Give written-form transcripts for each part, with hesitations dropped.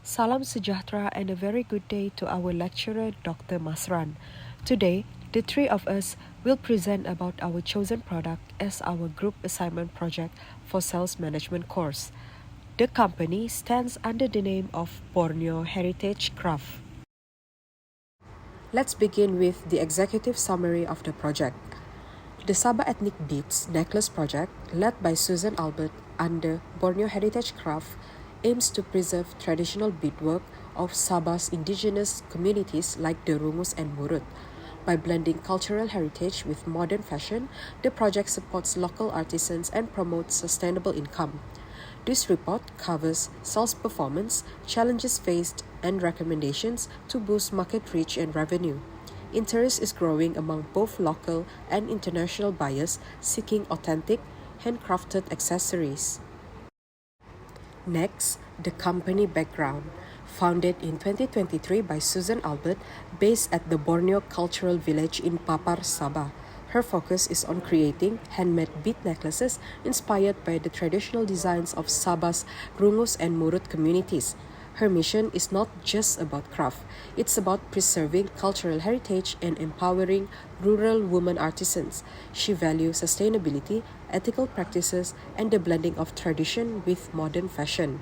Salam sejahtera and a very good day to our lecturer Dr. Masran. Today, the three of us will present about our chosen product as our group assignment project for sales management course. The company stands under the name of Borneo Heritage Craft. Let's begin with the executive summary of the project. The Sabah Ethnic Beads Necklace Project, led by Suzan Albert under Borneo Heritage Craft, aims to preserve traditional beadwork of Sabah's indigenous communities like the Rungus and Murut. By blending cultural heritage with modern fashion, the project supports local artisans and promotes sustainable income. This report covers sales performance, challenges faced, and recommendations to boost market reach and revenue. Interest is growing among both local and international buyers seeking authentic, handcrafted accessories. Next, the company background. Founded in 2023 by Suzan Albert, based at the Borneo Cultural Village in Papar, Sabah. Her focus is on creating handmade bead necklaces inspired by the traditional designs of Sabah's Rungus and Murut communities. Her mission is not just about craft, it's about preserving cultural heritage and empowering rural women artisans. She values sustainability, ethical practices, and the blending of tradition with modern fashion.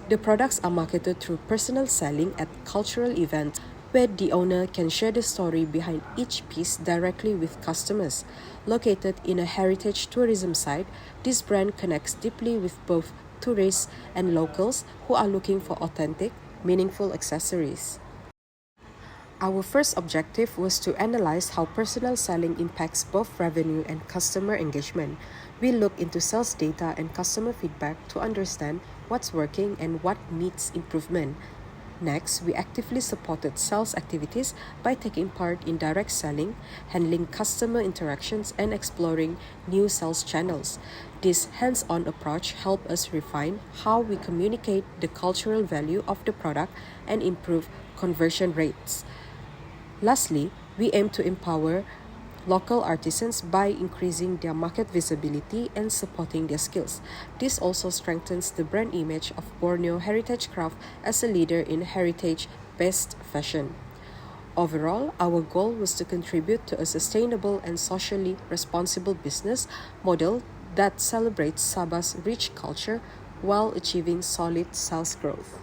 The products are marketed through personal selling at cultural events where the owner can share the story behind each piece directly with customers. Located in a heritage tourism site, this brand connects deeply with both tourists and locals who are looking for authentic, meaningful accessories. Our first objective was to analyze how personal selling impacts both revenue and customer engagement. We looked into sales data and customer feedback to understand what's working and what needs improvement. Next, we actively supported sales activities by taking part in direct selling, handling customer interactions, and exploring new sales channels. This hands-on approach helped us refine how we communicate the cultural value of the product and improve conversion rates. Lastly, we aim to empower local artisans by increasing their market visibility and supporting their skills. This also strengthens the brand image of Borneo Heritage Craft as a leader in heritage-based fashion. Overall, our goal was to contribute to a sustainable and socially responsible business model that celebrates Sabah's rich culture while achieving solid sales growth.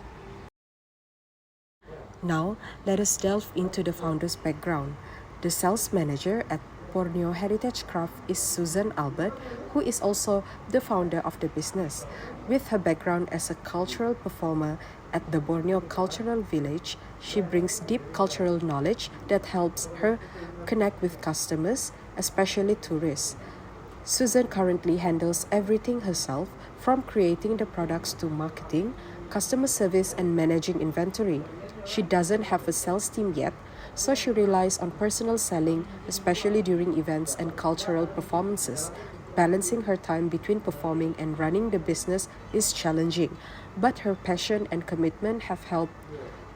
Now, let us delve into the founder's background. The sales manager at Borneo Heritage Craft is Suzan Albert, who is also the founder of the business. With her background as a cultural performer at the Borneo Cultural Village, she brings deep cultural knowledge that helps her connect with customers, especially tourists. Suzan currently handles everything herself, from creating the products to marketing, customer service, and managing inventory. She doesn't have a sales team yet, so she relies on personal selling, especially during events and cultural performances. Balancing her time between performing and running the business is challenging, but her passion and commitment have helped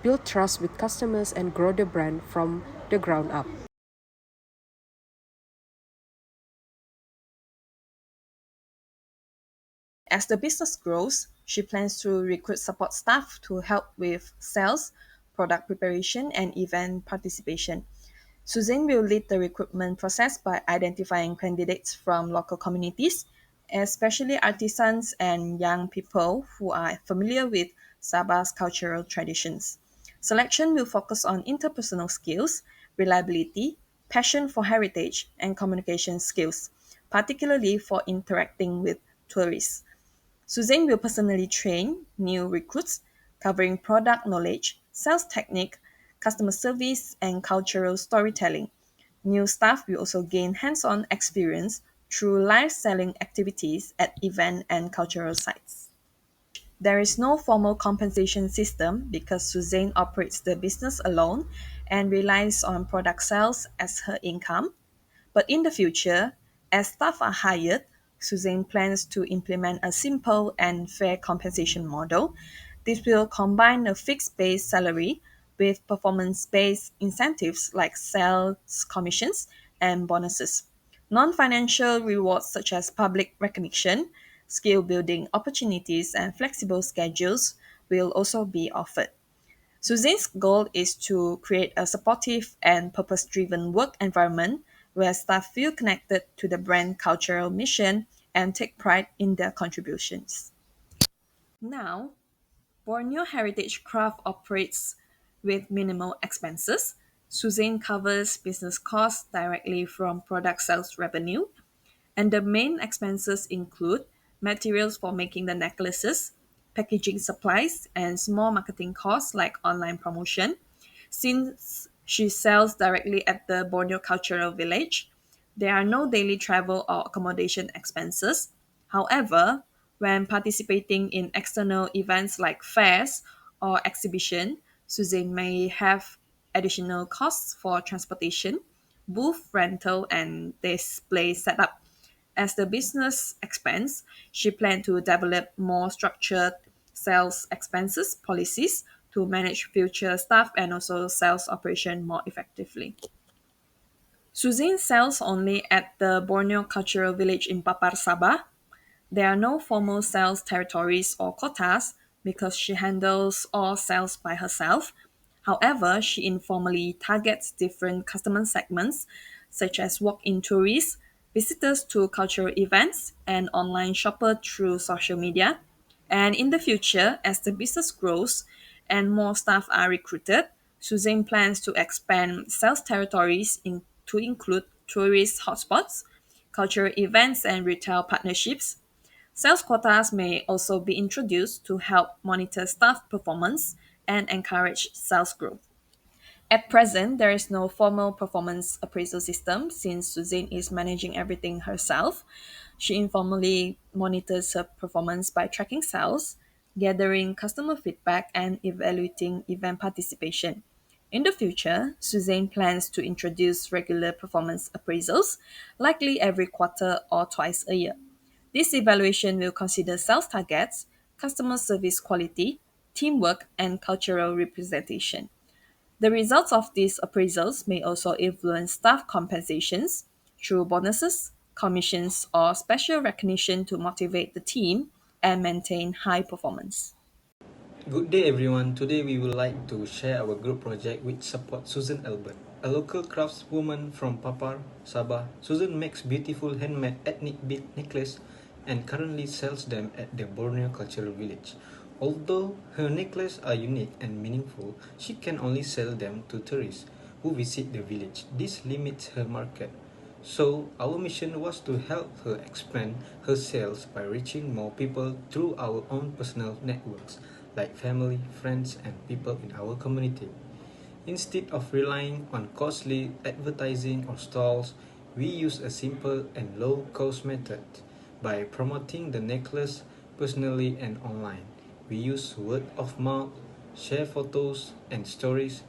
build trust with customers and grow the brand from the ground up. As the business grows, she plans to recruit support staff to help with sales, product preparation, and event participation. Suzanne will lead the recruitment process by identifying candidates from local communities, especially artisans and young people who are familiar with Sabah's cultural traditions. Selection will focus on interpersonal skills, reliability, passion for heritage, and communication skills, particularly for interacting with tourists. Suzanne will personally train new recruits, covering product knowledge, sales technique, customer service, and cultural storytelling. New staff will also gain hands on experience through live selling activities at event and cultural sites. There is no formal compensation system because Suzanne operates the business alone and relies on product sales as her income. But in the future, as staff are hired, Suzanne plans to implement a simple and fair compensation model. This will combine a fixed base salary with performance based incentives like sales commissions and bonuses. Non financial rewards such as public recognition, skill building opportunities, and flexible schedules will also be offered. Suzanne's goal is to create a supportive and purpose driven work environment where staff feel connected to the brand cultural mission and take pride in their contributions. Now, Borneo Heritage Craft operates with minimal expenses. Suzanne covers business costs directly from product sales revenue, and the main expenses include materials for making the necklaces, packaging supplies, and small marketing costs like online promotion. Since she sells directly at the Borneo Cultural Village, there are no daily travel or accommodation expenses. However, when participating in external events like fairs or exhibition, Suzanne may have additional costs for transportation, booth rental, and display setup. As the business expands, she plans to develop more structured sales expenses policies to manage future staff and also sales operation more effectively. Suzanne sells only at the Borneo Cultural Village in Papar, Sabah. There are no formal sales territories or quotas because she handles all sales by herself. However, she informally targets different customer segments, such as walk in tourists, visitors to cultural events, and online shoppers through social media. And in the future, as the business grows and more staff are recruited, Suzanne plans to expand sales territories to include tourist hotspots, cultural events, and retail partnerships. Sales quotas may also be introduced to help monitor staff performance and encourage sales growth. At present, there is no formal performance appraisal system since Suzanne is managing everything herself. She informally monitors her performance by tracking sales, gathering customer feedback, and evaluating event participation. In the future, Suzanne plans to introduce regular performance appraisals, likely every quarter or twice a year. This evaluation will consider sales targets, customer service quality, teamwork, and cultural representation. The results of these appraisals may also influence staff compensations through bonuses, commissions, or special recognition to motivate the team and maintain high performance. Good day everyone. Today we would like to share our group project which supports Suzan Albert, a local craftswoman from Papar, Sabah. Suzan makes beautiful handmade ethnic bead necklace and currently sells them at the Borneo Cultural Village. Although her necklaces are unique and meaningful, she can only sell them to tourists who visit the village. This limits her market. So, our mission was to help her expand her sales by reaching more people through our own personal networks, like family, friends, and people in our community. Instead of relying on costly advertising or stalls, we use a simple and low cost method by promoting the necklace personally and online. We use word of mouth, share photos and stories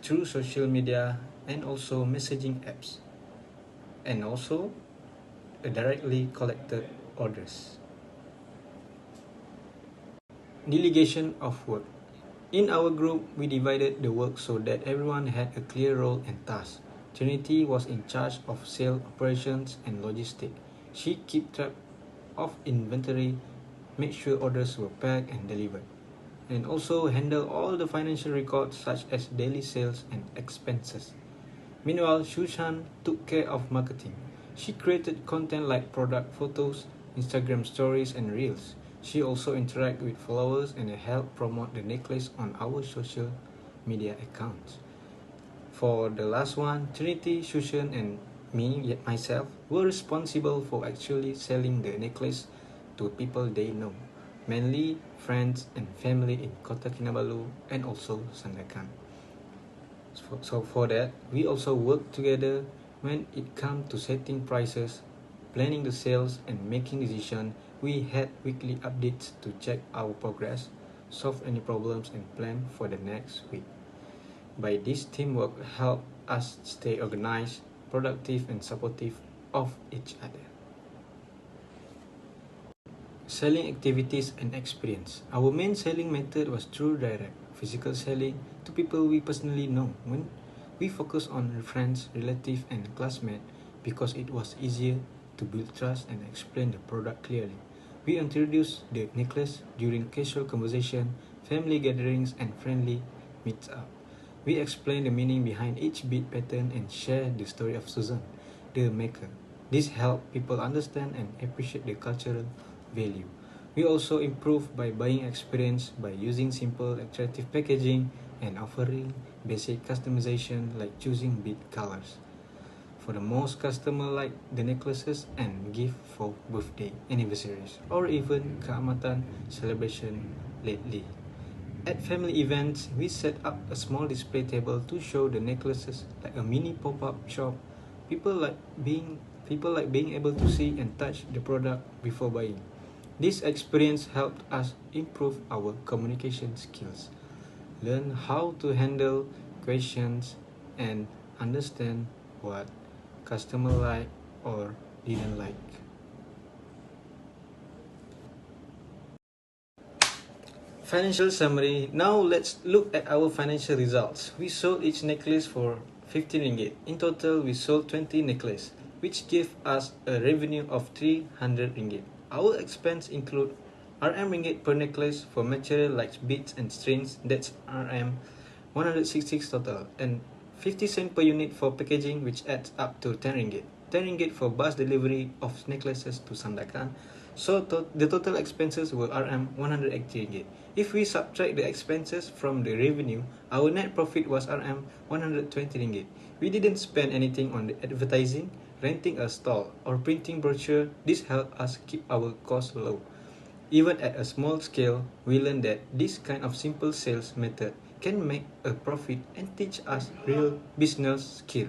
through social media and also messaging apps, and also directly collected orders. Delegation of work. In our group, we divided the work so that everyone had a clear role and task. Trinity was in charge of sale operations and logistics. She kept track of inventory, made sure orders were packed and delivered, and also handled all the financial records such as daily sales and expenses. Meanwhile, Suzan took care of marketing. She created content like product photos, Instagram stories, and reels. She also interacted with followers and helped promote the necklace on our social media accounts. For the last one, Trinity, Suzan, and myself, were responsible for actually selling the necklace to people they know, mainly friends and family in Kota Kinabalu and also Sandakan. So for that, we also work together when it comes to setting prices, planning the sales, and making decisions. We had weekly updates to check our progress, solve any problems, and plan for the next week. By this teamwork help us stay organized, productive, and supportive of each other. Selling activities and experience. Our main selling method was through direct physical selling to people we personally know. When we focus on friends, relatives, and classmates because it was easier to build trust and explain the product clearly. We introduced the necklace during casual conversation, family gatherings, and friendly meets-up. We explain the meaning behind each bead pattern and share the story of Suzan, the maker. This helps people understand and appreciate the cultural value. We also improve by buying experience by using simple attractive packaging and offering basic customization like choosing bead colors. For the most customer like the necklaces and gift for birthday, anniversaries, or even keamatan celebration lately. At family events, we set up a small display table to show the necklaces like a mini pop-up shop. People like being able to see and touch the product before buying. This experience helped us improve our communication skills, learn how to handle questions, and understand what customer like or didn't like. Financial summary. Now let's look at our financial results. We sold each necklace for 15 ringgit. In total, we sold 20 necklaces, which gave us a revenue of 300 ringgit. Our expense include RM ringgit per necklace for material like beads and strings, that's RM 166 total, and 50 cent per unit for packaging, which adds up to 10 ringgit. 10 ringgit for bus delivery of necklaces to Sandakan. So the total expenses were RM 180 ringgit. If we subtract the expenses from the revenue, our net profit was RM 120 ringgit. We didn't spend anything on the advertising, renting a stall, or printing brochure. This helped us keep our costs low. Even at a small scale, we learned that this kind of simple sales method can make a profit and teach us real business skill.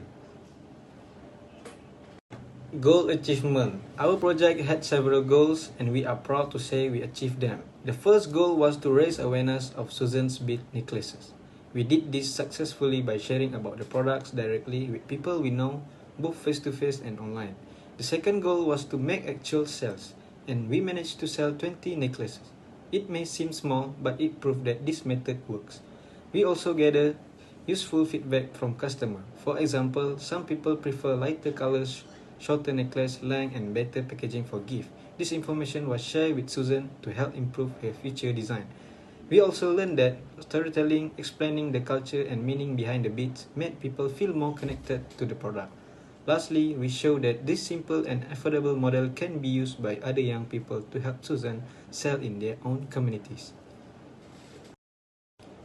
Goal achievement. Our project had several goals and we are proud to say we achieved them. The first goal was to raise awareness of Suzan's bead necklaces. We did this successfully by sharing about the products directly with people we know, both face-to-face and online. The second goal was to make actual sales, and we managed to sell 20 necklaces. It may seem small, but it proved that this method works. We also gathered useful feedback from customers. For example, some people prefer lighter colors, shorter necklace length, and better packaging for gift. This information was shared with Suzan to help improve her future design. We also learned that storytelling, explaining the culture and meaning behind the beads, made people feel more connected to the product. Lastly, we showed that this simple and affordable model can be used by other young people to help Suzan sell in their own communities.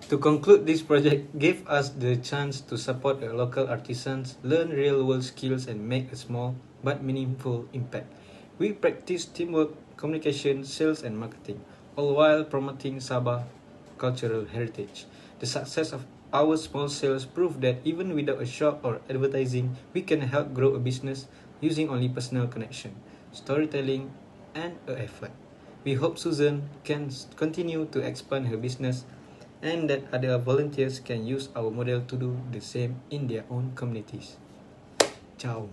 To conclude, this project gave us the chance to support local artisans, learn real-world skills, and make a small but meaningful impact. We practiced teamwork, communication, sales, and marketing, all while promoting Sabah cultural heritage. The success of our small sales proved that even without a shop or advertising, we can help grow a business using only personal connection, storytelling, and effort. We hope Suzan can continue to expand her business and that other volunteers can use our model to do the same in their own communities. Ciao.